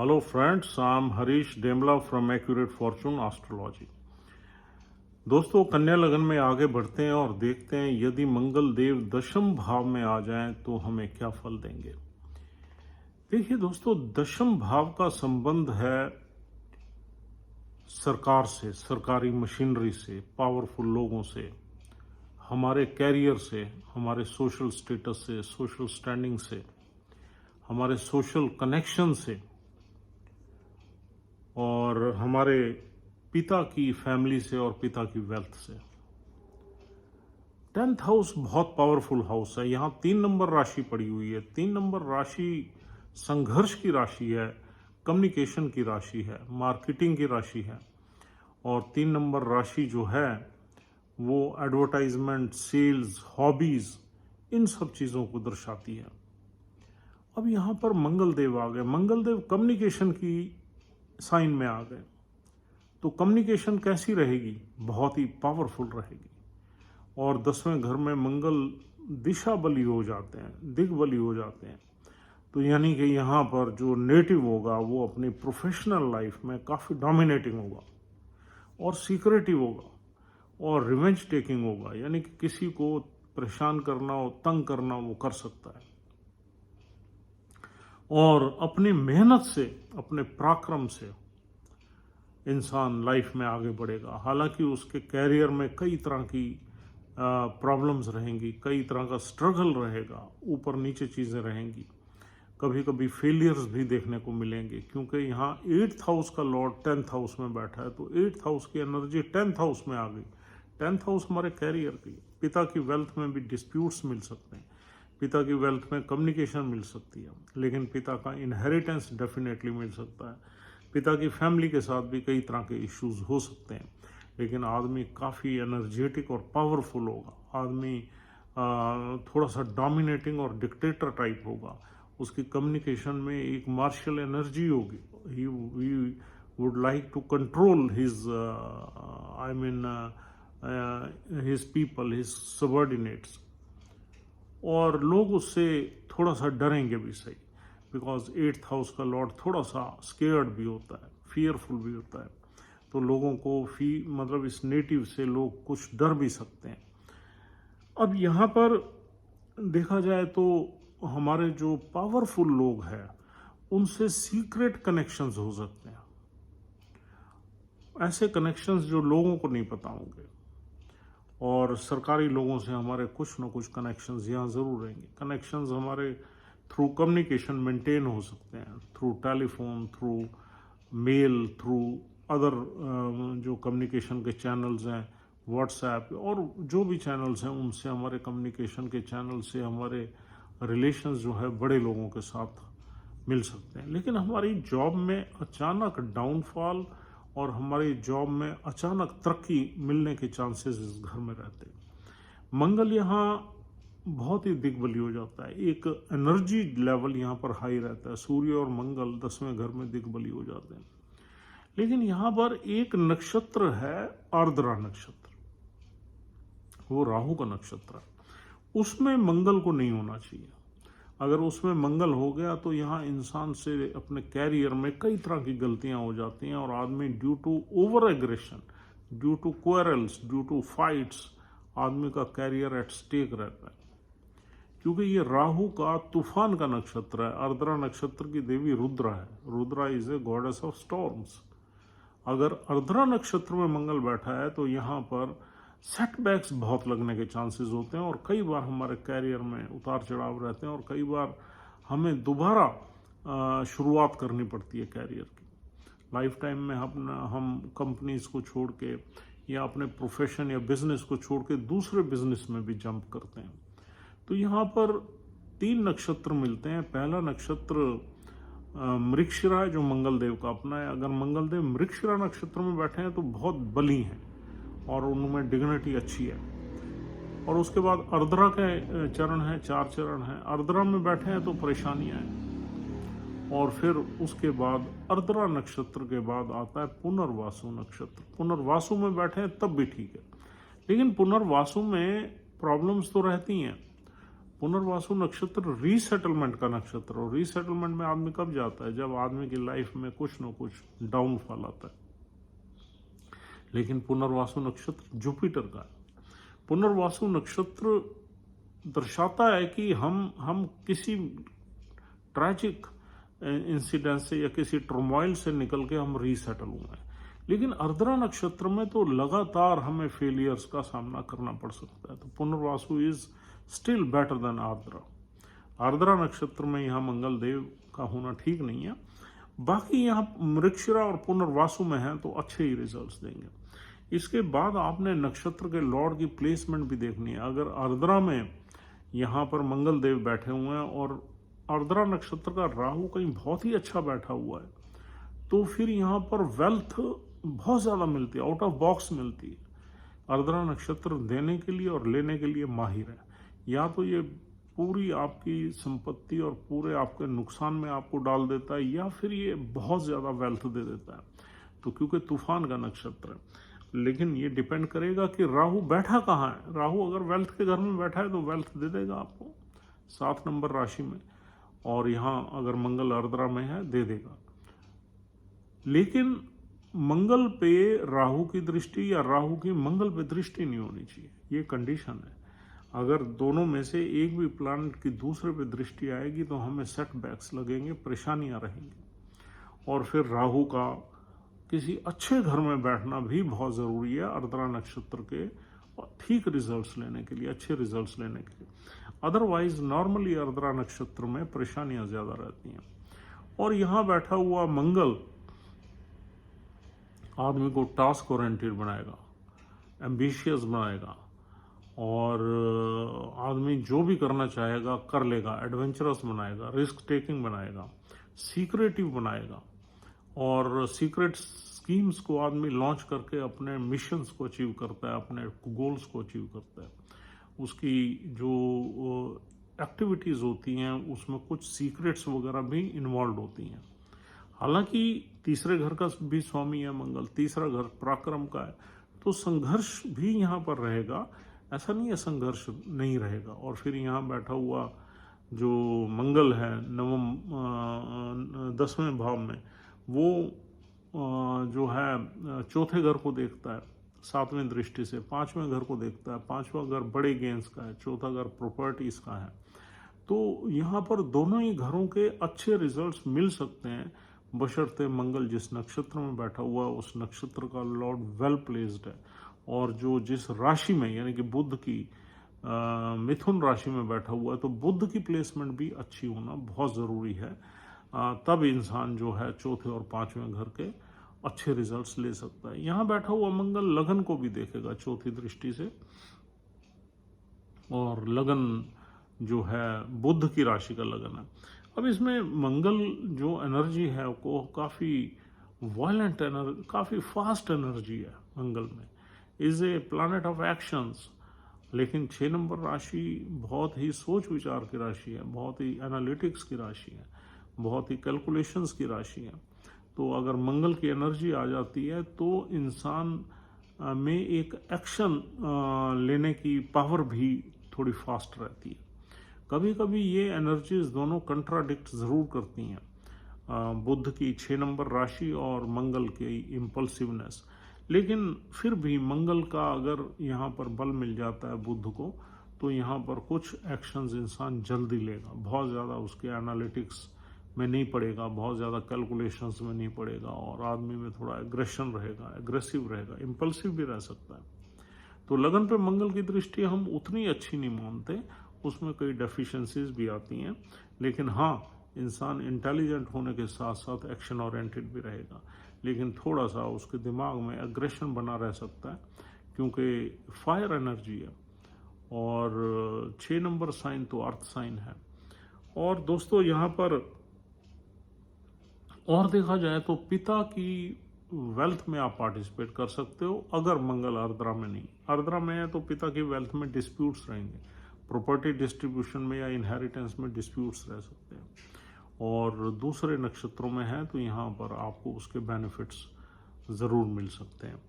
Hello friends, I'm Harish Demla from accurate fortune astrology. दोस्तों, कन्या लगन में आगे बढ़ते हैं और देखते हैं यदि मंगल देव दशम भाव में आ जाएं तो हमें क्या फल देंगे। देखिए दोस्तों, दशम भाव का संबंध है सरकार से, सरकारी मशीनरी से, पावरफुल लोगों से, हमारे कैरियर से, हमारे सोशल स्टेटस से, सोशल स्टैंडिंग से, हमारे सोशल कनेक्शन से और हमारे पिता की फैमिली से और पिता की वेल्थ से। 10th हाउस बहुत पावरफुल हाउस है। यहाँ 3 नंबर राशि पड़ी हुई है। 3 नंबर राशि संघर्ष की राशि है, कम्युनिकेशन की राशि है, मार्केटिंग की राशि है। और 3 नंबर राशि जो है वो एडवर्टाइजमेंट, सेल्स, हॉबीज, इन सब चीज़ों को दर्शाती है। अब यहाँ पर मंगल देव आ गए। मंगल देव कम्युनिकेशन की साइन में आ गए, तो कम्युनिकेशन कैसी रहेगी? बहुत ही पावरफुल रहेगी। और 10वें घर में मंगल दिशा बली हो जाते हैं, दिग्बली हो जाते हैं, तो यानी कि यहाँ पर जो नेटिव होगा वो अपनी प्रोफेशनल लाइफ में काफ़ी डोमिनेटिंग होगा और सीक्रेटिव होगा और रिवेंज टेकिंग होगा। यानी कि किसी को परेशान करना हो, तंग करना वो कर सकता है और अपनी मेहनत से, अपने पराक्रम से इंसान लाइफ में आगे बढ़ेगा। हालांकि उसके कैरियर में कई तरह की प्रॉब्लम्स रहेंगी, कई तरह का स्ट्रगल रहेगा, ऊपर नीचे चीज़ें रहेंगी, कभी कभी फेलियर्स भी देखने को मिलेंगे, क्योंकि यहाँ 8th हाउस का लॉर्ड 10th हाउस में बैठा है। तो 8th हाउस की एनर्जी 10th हाउस में आ गई। 10th हाउस हमारे कैरियर की, पिता की वेल्थ में भी डिस्प्यूट्स मिल सकते हैं, पिता की वेल्थ में कम्युनिकेशन मिल सकती है, लेकिन पिता का इनहेरिटेंस डेफिनेटली मिल सकता है। पिता की फैमिली के साथ भी कई तरह के इश्यूज हो सकते हैं, लेकिन आदमी काफ़ी एनर्जेटिक और पावरफुल होगा। आदमी थोड़ा सा डोमिनेटिंग और डिक्टेटर टाइप होगा। उसकी कम्युनिकेशन में एक मार्शल एनर्जी होगी। He would like to control his his people, his subordinates, और लोग उससे थोड़ा सा डरेंगे भी सही, बिकॉज 8th हाउस का लॉर्ड थोड़ा सा स्केयर्ड भी होता है, फियरफुल भी होता है। तो लोगों को मतलब इस नेटिव से लोग कुछ डर भी सकते हैं। अब यहाँ पर देखा जाए तो हमारे जो पावरफुल लोग हैं उनसे सीक्रेट कनेक्शंस हो सकते हैं, ऐसे कनेक्शंस जो लोगों को नहीं पता होंगे। और सरकारी लोगों से हमारे कुछ ना कुछ कनेक्शंस यहाँ ज़रूर रहेंगे। कनेक्शंस हमारे थ्रू कम्युनिकेशन मेंटेन हो सकते हैं, through telephone, through mail, through other जो कम्युनिकेशन के चैनल्स हैं, व्हाट्सएप और जो भी चैनल्स हैं, उनसे हमारे कम्युनिकेशन के चैनल से हमारे रिलेशंस जो है बड़े लोगों के साथ मिल सकते हैं। लेकिन हमारी जॉब में अचानक डाउनफॉल और हमारी जॉब में अचानक तरक्की मिलने के चांसेस इस घर में रहते हैं। मंगल यहाँ बहुत ही दिग्बली हो जाता है, एक एनर्जी लेवल यहाँ पर हाई रहता है। सूर्य और मंगल 10वें घर में दिग्बली हो जाते हैं। लेकिन यहाँ पर एक नक्षत्र है, आर्द्रा नक्षत्र, वो राहु का नक्षत्र है। उसमें मंगल को नहीं होना चाहिए। अगर उसमें मंगल हो गया तो यहाँ इंसान से अपने कैरियर में कई तरह की गलतियां हो जाती हैं और आदमी due to over aggression, due to quarrels, due to fights, आदमी का कैरियर एट स्टेक रहता है। क्योंकि ये राहु का तूफान का नक्षत्र है। आर्द्रा नक्षत्र की देवी रुद्रा है। Rudra is a goddess of storms. अगर आर्द्रा नक्षत्र में मंगल बैठा है तो यहाँ पर सेटबैक्स बहुत लगने के चांसेस होते हैं और कई बार हमारे कैरियर में उतार चढ़ाव रहते हैं और कई बार हमें दोबारा शुरुआत करनी पड़ती है कैरियर की। लाइफ टाइम में हम कंपनीज को छोड़ के या अपने प्रोफेशन या बिजनेस को छोड़ के दूसरे बिजनेस में भी जंप करते हैं। तो यहाँ पर 3 नक्षत्र मिलते हैं। पहला नक्षत्र मृगशिरा है, जो मंगल देव का अपना है। अगर मंगल देव मृगशिरा नक्षत्र में बैठे हैं तो बहुत बली हैं और उनमें डिग्निटी अच्छी है। और उसके बाद आर्द्रा के चरण हैं, 4 चरण हैं। आर्द्रा में बैठे हैं तो परेशानियां हैं। और फिर उसके बाद आर्द्रा नक्षत्र के बाद आता है पुनर्वासु नक्षत्र। पुनर्वासु में बैठे हैं तब भी ठीक है, लेकिन पुनर्वासु में प्रॉब्लम्स तो रहती हैं। पुनर्वासु नक्षत्र रीसेटलमेंट का नक्षत्र, और रीसेटलमेंट में आदमी कब जाता है? जब आदमी की लाइफ में कुछ न कुछ डाउनफॉल आता है। लेकिन पुनर्वासु नक्षत्र जुपिटर का है। पुनर्वासु नक्षत्र दर्शाता है कि हम किसी ट्रैजिक इंसिडेंट से या किसी टर्मोइल से निकल के हम रीसेटल हुए हैं। लेकिन आर्द्रा नक्षत्र में तो लगातार हमें फेलियर्स का सामना करना पड़ सकता है। तो Punarvasu is still better than Ardra. Ardra नक्षत्र में यहाँ मंगल देव का होना ठीक नहीं है। बाकी यहाँ मृगशिरा और पुनर्वासु में है तो अच्छे ही रिजल्ट्स देंगे। इसके बाद आपने नक्षत्र के लॉर्ड की प्लेसमेंट भी देखनी है। अगर आर्द्रा में यहाँ पर मंगल देव बैठे हुए हैं और आर्द्रा नक्षत्र का राहु कहीं बहुत ही अच्छा बैठा हुआ है, तो फिर यहाँ पर वेल्थ बहुत ज़्यादा मिलती है, आउट ऑफ बॉक्स मिलती है। आर्द्रा नक्षत्र देने के लिए और लेने के लिए माहिर है। या तो ये पूरी आपकी संपत्ति और पूरे आपके नुकसान में आपको डाल देता है, या फिर ये बहुत ज़्यादा वेल्थ दे देता है। तो क्योंकि तूफान का नक्षत्र है। लेकिन ये डिपेंड करेगा कि राहु बैठा कहाँ है। राहु अगर वेल्थ के घर में बैठा है तो वेल्थ दे देगा आपको 7 नंबर राशि में, और यहाँ अगर मंगल आर्द्रा में है दे देगा। लेकिन मंगल पे राहु की दृष्टि या राहु की मंगल पे दृष्टि नहीं होनी चाहिए, ये कंडीशन है। अगर दोनों में से एक भी प्लैनेट की दूसरे पे दृष्टि आएगी तो हमें सेटबैक्स लगेंगे, परेशानियां रहेंगी। और फिर राहु का किसी अच्छे घर में बैठना भी बहुत ज़रूरी है आर्द्रा नक्षत्र के ठीक रिजल्ट्स लेने के लिए, अच्छे रिजल्ट्स लेने के लिए। अदरवाइज नॉर्मली आर्द्रा नक्षत्र में परेशानियां ज़्यादा रहती हैं। और यहाँ बैठा हुआ मंगल आदमी को टास्क ओरिएंटेड बनाएगा, एम्बिशियस बनाएगा, और आदमी जो भी करना चाहेगा कर लेगा, एडवेंचरस बनाएगा, रिस्क टेकिंग बनाएगा, सीक्रेटिव बनाएगा, और सीक्रेट स्कीम्स को आदमी लॉन्च करके अपने मिशंस को अचीव करता है, अपने गोल्स को अचीव करता है। उसकी जो एक्टिविटीज़ होती हैं उसमें कुछ सीक्रेट्स वगैरह भी इन्वॉल्व होती हैं। हालांकि तीसरे घर का भी स्वामी है मंगल, तीसरा घर पराक्रम का है, तो संघर्ष भी यहाँ पर रहेगा। ऐसा नहीं है संघर्ष नहीं रहेगा। और फिर यहाँ बैठा हुआ जो मंगल है 10वें भाव में, वो जो है चौथे घर को देखता है 7वें दृष्टि से, 5वें घर को देखता है। 5वां घर बड़े गेंस का है, चौथा घर प्रॉपर्टीज का है। तो यहाँ पर दोनों ही घरों के अच्छे रिजल्ट्स मिल सकते हैं, बशर्ते मंगल जिस नक्षत्र में बैठा हुआ उस नक्षत्र का लॉर्ड वेल प्लेस्ड है, और जो जिस राशि में यानी कि बुध की मिथुन राशि में बैठा हुआ है, तो बुध की प्लेसमेंट भी अच्छी होना बहुत ज़रूरी है। तब इंसान जो है चौथे और 5वें घर के अच्छे रिजल्ट्स ले सकता है। यहाँ बैठा हुआ मंगल लगन को भी देखेगा चौथी दृष्टि से, और लगन जो है बुध की राशि का लगन है। अब इसमें मंगल जो एनर्जी है वो काफ़ी वायलेंट एनर्जी, काफ़ी फास्ट एनर्जी है मंगल में। Is a planet of actions. लेकिन 6 नंबर राशि बहुत ही सोच विचार की राशि है, बहुत ही एनालिटिक्स की राशि है, बहुत ही कैलकुलेशंस की राशि है। तो अगर मंगल की एनर्जी आ जाती है तो इंसान में एक एक्शन लेने की पावर भी थोड़ी फास्ट रहती है। कभी कभी ये एनर्जीज दोनों कंट्राडिक्ट ज़रूर करती हैं, बुध की 6 नंबर राशि और मंगल की इम्पल्सिवनेस। लेकिन फिर भी मंगल का अगर यहाँ पर बल मिल जाता है बुध को, तो यहाँ पर कुछ एक्शंस इंसान जल्दी लेगा, बहुत ज़्यादा उसके एनालिटिक्स में नहीं पड़ेगा, बहुत ज़्यादा कैलकुलेशंस में नहीं पड़ेगा, और आदमी में थोड़ा एग्रेशन रहेगा, एग्रेसिव रहेगा, इम्पल्सिव भी रह सकता है। तो लगन पे मंगल की दृष्टि हम उतनी अच्छी नहीं मानते, उसमें कई डेफिशिएंसीज भी आती हैं। लेकिन हाँ, इंसान इंटेलिजेंट होने के साथ साथ एक्शन ओरिएंटेड भी रहेगा, लेकिन थोड़ा सा उसके दिमाग में एग्रेशन बना रह सकता है, क्योंकि फायर एनर्जी है, और 6 नंबर साइन तो अर्थ साइन है। और दोस्तों यहाँ पर और देखा जाए तो पिता की वेल्थ में आप पार्टिसिपेट कर सकते हो, अगर मंगल आर्द्रा में नहीं। आर्द्रा में है तो पिता की वेल्थ में डिस्प्यूट्स रहेंगे, प्रॉपर्टी डिस्ट्रीब्यूशन में या इनहेरिटेंस में डिस्प्यूट्स रह सकते हैं। और दूसरे नक्षत्रों में है तो यहाँ पर आपको उसके बेनिफिट्स ज़रूर मिल सकते हैं।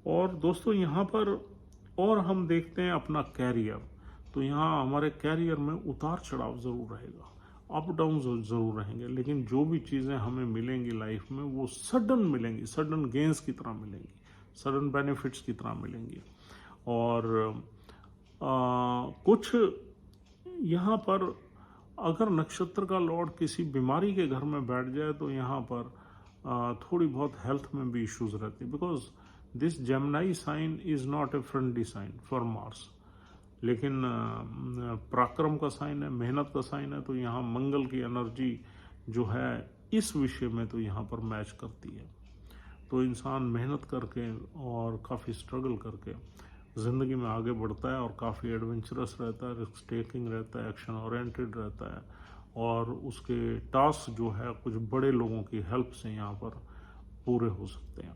और दोस्तों यहाँ पर और हम देखते हैं अपना कैरियर। तो यहाँ हमारे कैरियर में उतार चढ़ाव ज़रूर रहेगा, अप डाउन ज़रूर रहेंगे, लेकिन जो भी चीज़ें हमें मिलेंगी लाइफ में वो सडन मिलेंगी, सडन गेंस की तरह मिलेंगी, सडन बेनिफिट्स की तरह मिलेंगी। और कुछ यहाँ पर अगर नक्षत्र का लॉर्ड किसी बीमारी के घर में बैठ जाए तो यहाँ पर थोड़ी बहुत हेल्थ में भी इश्यूज रहती है, because this Gemini sign is not a friendly sign for Mars. लेकिन पराक्रम का साइन है, मेहनत का साइन है, तो यहाँ मंगल की एनर्जी जो है इस विषय में तो यहाँ पर मैच करती है। तो इंसान मेहनत करके और काफ़ी स्ट्रगल करके ज़िंदगी में आगे बढ़ता है और काफ़ी एडवेंचरस रहता है, रिस्क टेकिंग रहता है, एक्शन ओरिएंटेड रहता है, और उसके टास्क जो है कुछ बड़े लोगों की हेल्प से यहाँ पर पूरे हो सकते हैं।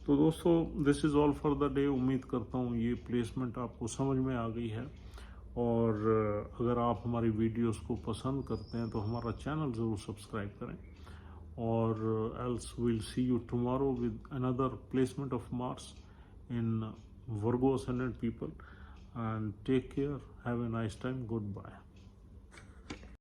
तो दोस्तों, this is all for the day. उम्मीद करता हूँ ये प्लेसमेंट आपको समझ में आ गई है, और अगर आप हमारी वीडियोस को पसंद करते हैं तो हमारा चैनल ज़रूर सब्सक्राइब करें, और else will see you tomorrow with another placement of Mars in Virgo ascendant people, and take care, have a nice time, goodbye.